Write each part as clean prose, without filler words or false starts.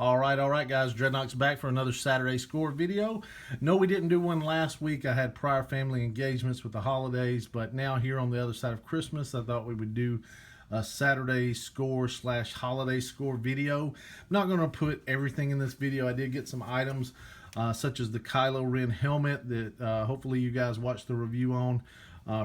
All right, guys. Dreadnock's back for another Saturday Score video. No, we didn't do one last week. I had prior family engagements with the holidays, but now here on the other side of Christmas, I thought we would do a Saturday Score / holiday score video. I'm not going to put everything in this video. I did get some items such as the Kylo Ren helmet that hopefully you guys watched the review on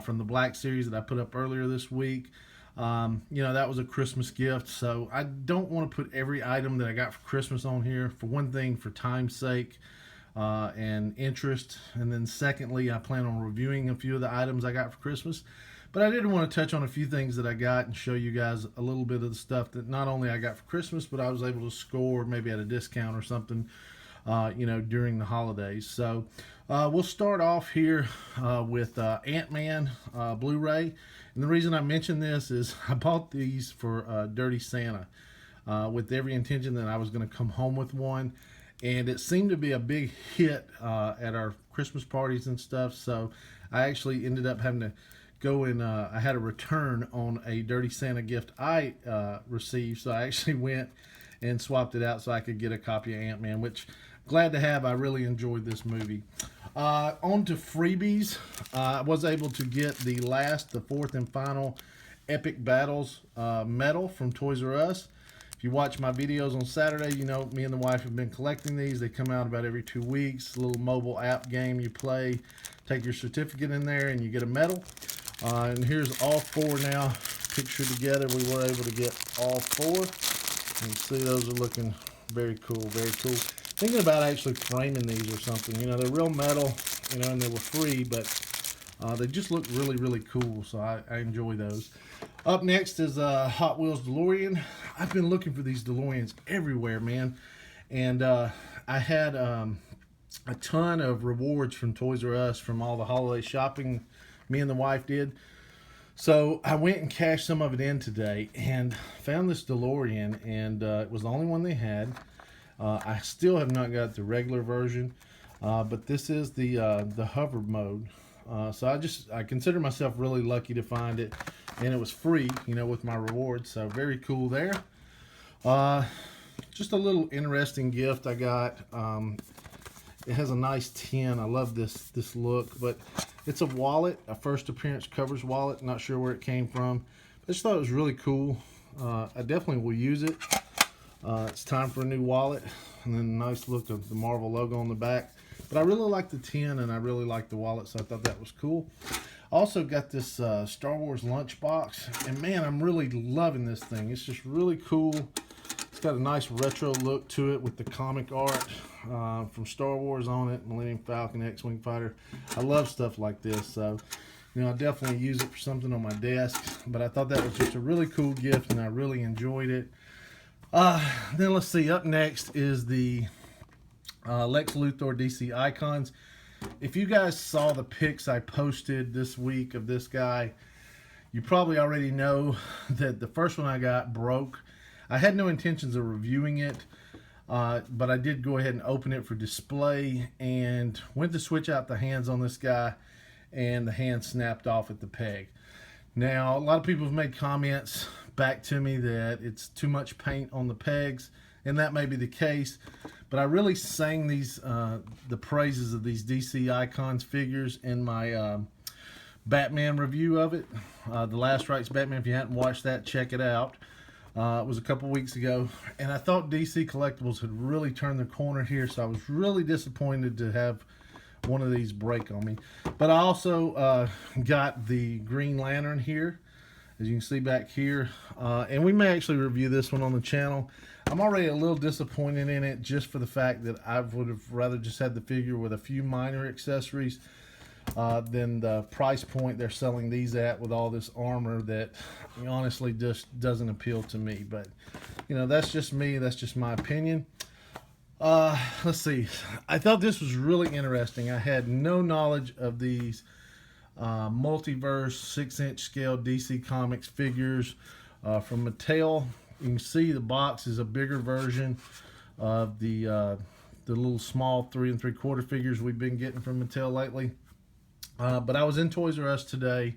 from the Black Series that I put up earlier this week. You know, that was a Christmas gift, so I don't want to put every item that I got for Christmas on here. For one thing, for time's sake and interest, and then secondly, I plan on reviewing a few of the items I got for Christmas. But I did want to touch on a few things that I got and show you guys a little bit of the stuff that not only I got for Christmas, but I was able to score maybe at a discount or something, you know, during the holidays. So we'll start off here with Ant-Man Blu-ray. And the reason I mention this is I bought these for Dirty Santa with every intention that I was going to come home with one. And it seemed to be a big hit at our Christmas parties and stuff. So I actually ended up having to go and I had a return on a Dirty Santa gift I received. So I actually went and swapped it out so I could get a copy of Ant-Man, which glad to have. I really enjoyed this movie. On to freebies. I was able to get the fourth and final Epic Battles medal from Toys R Us. If you watch my videos on Saturday, you know me and the wife have been collecting these. They come out about every 2 weeks. A little mobile app game you play. Take your certificate in there and you get a medal. And here's all four now pictured together. We were able to get all four. You can see those are looking very cool, very cool. Thinking about actually framing these or something. You know, they're real metal, you know, and they were free, but they just look really, really cool, so I enjoy those. Up next is Hot Wheels DeLorean. I've been looking for these DeLoreans everywhere, man. And I had a ton of rewards from Toys R Us from all the holiday shopping me and the wife did. So I went and cashed some of it in today and found this DeLorean, and it was the only one they had. I still have not got the regular version, but this is the hover mode. So I consider myself really lucky to find it, and it was free, you know, with my rewards. So very cool there. Just a little interesting gift I got. It has a nice tin. I love this look, but it's a wallet, a first appearance covers wallet. Not sure where it came from. I just thought it was really cool. I definitely will use it. It's time for a new wallet, and then a nice look of the Marvel logo on the back. But I really like the tin, and I really like the wallet, so I thought that was cool. Also got this Star Wars lunchbox, and man, I'm really loving this thing. It's just really cool. It's got a nice retro look to it with the comic art from Star Wars on it, Millennium Falcon, X-Wing Fighter. I love stuff like this, so you know, I definitely use it for something on my desk. But I thought that was just a really cool gift, and I really enjoyed it. Then let's see, up next is the Lex Luthor DC Icons. If you guys saw the pics I posted this week of this guy, you probably already know that the first one I got broke. I had no intentions of reviewing it, but I did go ahead and open it for display and went to switch out the hands on this guy, and the hand snapped off at the peg. Now, a lot of people have made comments back to me that it's too much paint on the pegs, and that may be the case, but I really sang the praises of these DC Icons figures in my Batman review of it. The Last Rites Batman. If you hadn't watched that, check it out. It was a couple weeks ago, and I thought DC Collectibles had really turned the corner here, so I was really disappointed to have one of these break on me. But I also got the Green Lantern here, as you can see back here, and we may actually review this one on the channel. I'm already a little disappointed in it, just for the fact that I would have rather just had the figure with a few minor accessories than the price point they're selling these at with all this armor that honestly just doesn't appeal to me. But you know, that's just me, that's just my opinion. Let's see, I thought this was really interesting. I had no knowledge of these multiverse 6-inch scale DC Comics figures from Mattel. You can see the box is a bigger version of the little small 3 3/4 figures we've been getting from Mattel lately. But I was in Toys R Us today,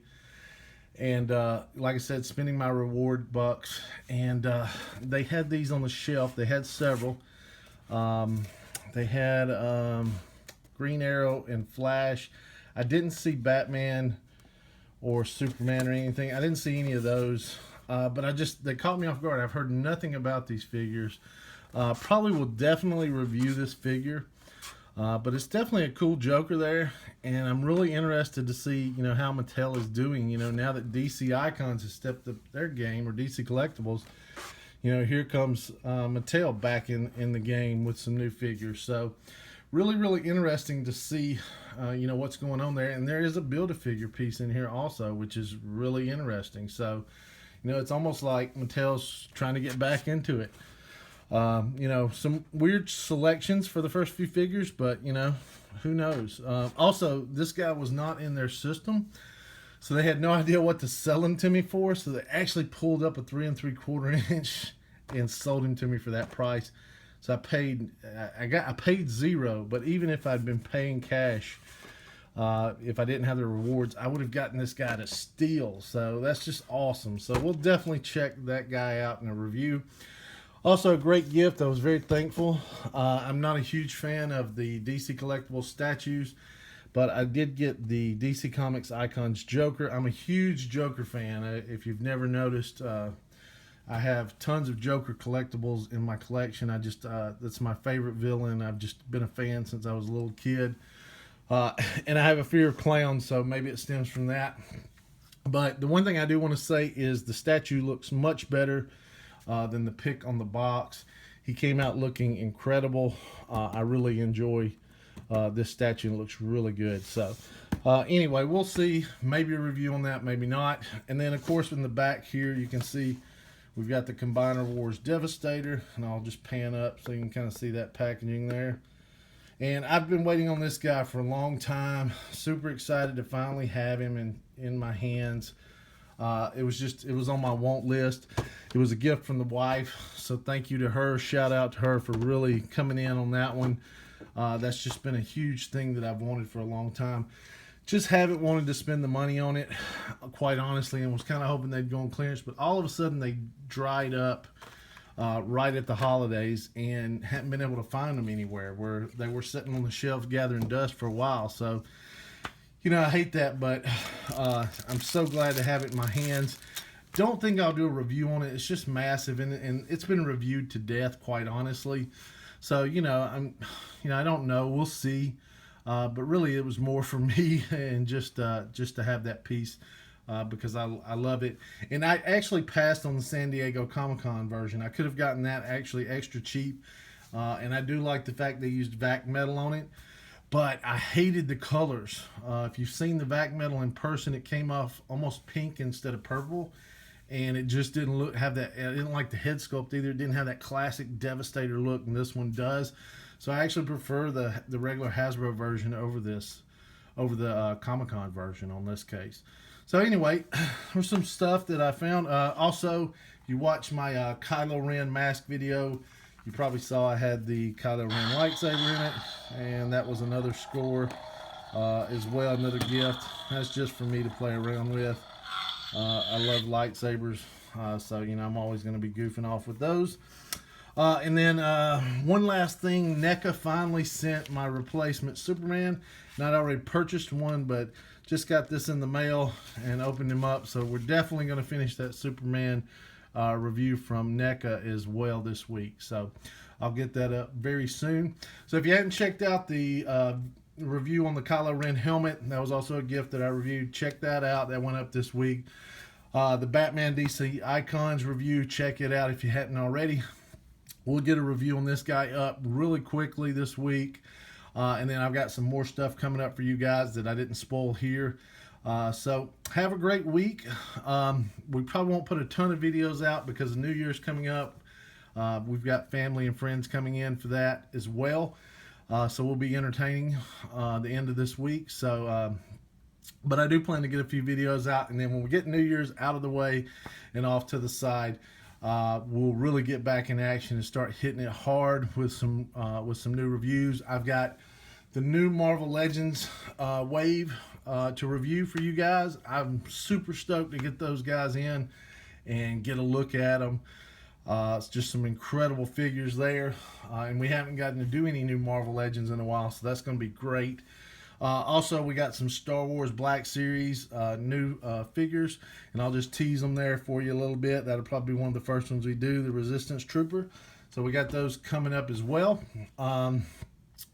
and like I said, spending my reward bucks, and they had these on the shelf. They had several. They had Green Arrow and Flash. I didn't see Batman or Superman or anything. I didn't see any of those. But they caught me off guard. I've heard nothing about these figures. Probably will definitely review this figure. But it's definitely a cool Joker there, and I'm really interested to see, how Mattel is doing, now that DC Icons has stepped up their game, or DC Collectibles, here comes Mattel back in the game with some new figures. So really, really interesting to see, what's going on there. And there is a Build-A-Figure piece in here also, which is really interesting. So, it's almost like Mattel's trying to get back into it. Some weird selections for the first few figures, but, who knows? Also, this guy was not in their system, so they had no idea what to sell him to me for, so they actually pulled up a 3 3/4 inch and sold him to me for that price. So I paid $0, but even if I'd been paying cash, if I didn't have the rewards, I would have gotten this guy to steal. So that's just awesome. So we'll definitely check that guy out in a review. Also, a great gift. I was very thankful. I'm not a huge fan of the DC Collectibles statues, but I did get the DC Comics Icons Joker. I'm a huge Joker fan. If you've never noticed, I have tons of Joker collectibles in my collection. That's my favorite villain. I've just been a fan since I was a little kid. And I have a fear of clowns, so maybe it stems from that. But the one thing I do want to say is the statue looks much better than the pic on the box. He came out looking incredible. I really enjoy this statue, and it looks really good. So anyway, we'll see. Maybe a review on that, maybe not. And then, of course, in the back here, you can see we've got the Combiner Wars Devastator, and I'll just pan up so you can kind of see that packaging there. And I've been waiting on this guy for a long time. Super excited to finally have him in my hands. It was on my want list. It was a gift from the wife, so thank you to her. Shout out to her for really coming in on that one. That's just been a huge thing that I've wanted for a long time. Just haven't wanted to spend the money on it, quite honestly, and was kind of hoping they'd go on clearance, but all of a sudden they dried up right at the holidays and hadn't been able to find them anywhere, where they were sitting on the shelves gathering dust for a while. So I hate that, but I'm so glad to have it in my hands. Don't think I'll do a review on it. It's just massive, and it's been reviewed to death, quite honestly. So, I don't know. We'll see. But really, it was more for me and just to have that piece because I love it. And I actually passed on the San Diego Comic-Con version. I could have gotten that actually extra cheap. And I do like the fact they used vac metal on it. But I hated the colors. If you've seen the vac metal in person, it came off almost pink instead of purple. And it just didn't have that. I didn't like the head sculpt either. It didn't have that classic Devastator look, and this one does. So I actually prefer the regular Hasbro version over the Comic-Con version on this case. So anyway, there's some stuff that I found. Also, if you watch my Kylo Ren mask video, you probably saw I had the Kylo Ren lightsaber in it, and that was another score as well, another gift. That's just for me to play around with. I love lightsabers, so I'm always going to be goofing off with those. And then one last thing, NECA finally sent my replacement Superman. Not already purchased one, but just got this in the mail and opened him up. So we're definitely going to finish that Superman review from NECA as well this week. So I'll get that up very soon. So if you hadn't checked out the review on the Kylo Ren helmet, that was also a gift that I reviewed. Check that out. That went up this week. The Batman DC Icons review, check it out if you hadn't already. We'll get a review on this guy up really quickly this week. And then I've got some more stuff coming up for you guys that I didn't spoil here. So have a great week. We probably won't put a ton of videos out because the New Year's coming up. We've got family and friends coming in for that as well. So we'll be entertaining the end of this week. So, but I do plan to get a few videos out, and then when we get New Year's out of the way and off to the side, we'll really get back in action and start hitting it hard with some new reviews. I've got the new Marvel Legends wave to review for you guys. I'm super stoked to get those guys in and get a look at them. It's just some incredible figures there, and we haven't gotten to do any new Marvel Legends in a while, so that's going to be great. Also, we got some Star Wars Black Series new figures, and I'll just tease them there for you a little bit. That'll probably be one of the first ones we do, the Resistance Trooper. So we got those coming up as well.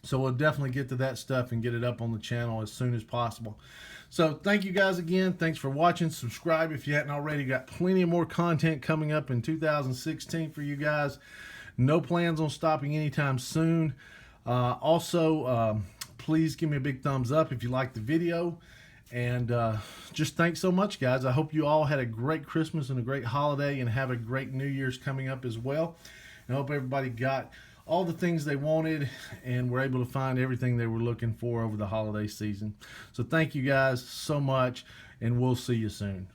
So we'll definitely get to that stuff and get it up on the channel as soon as possible. So thank you guys again. Thanks for watching. Subscribe if you hadn't already. Got plenty of more content coming up in 2016 for you guys. No plans on stopping anytime soon. Also, please give me a big thumbs up if you liked the video. And just thanks so much, guys. I hope you all had a great Christmas and a great holiday and have a great New Year's coming up as well. And I hope everybody got all the things they wanted and were able to find everything they were looking for over the holiday season. So thank you guys so much, and we'll see you soon.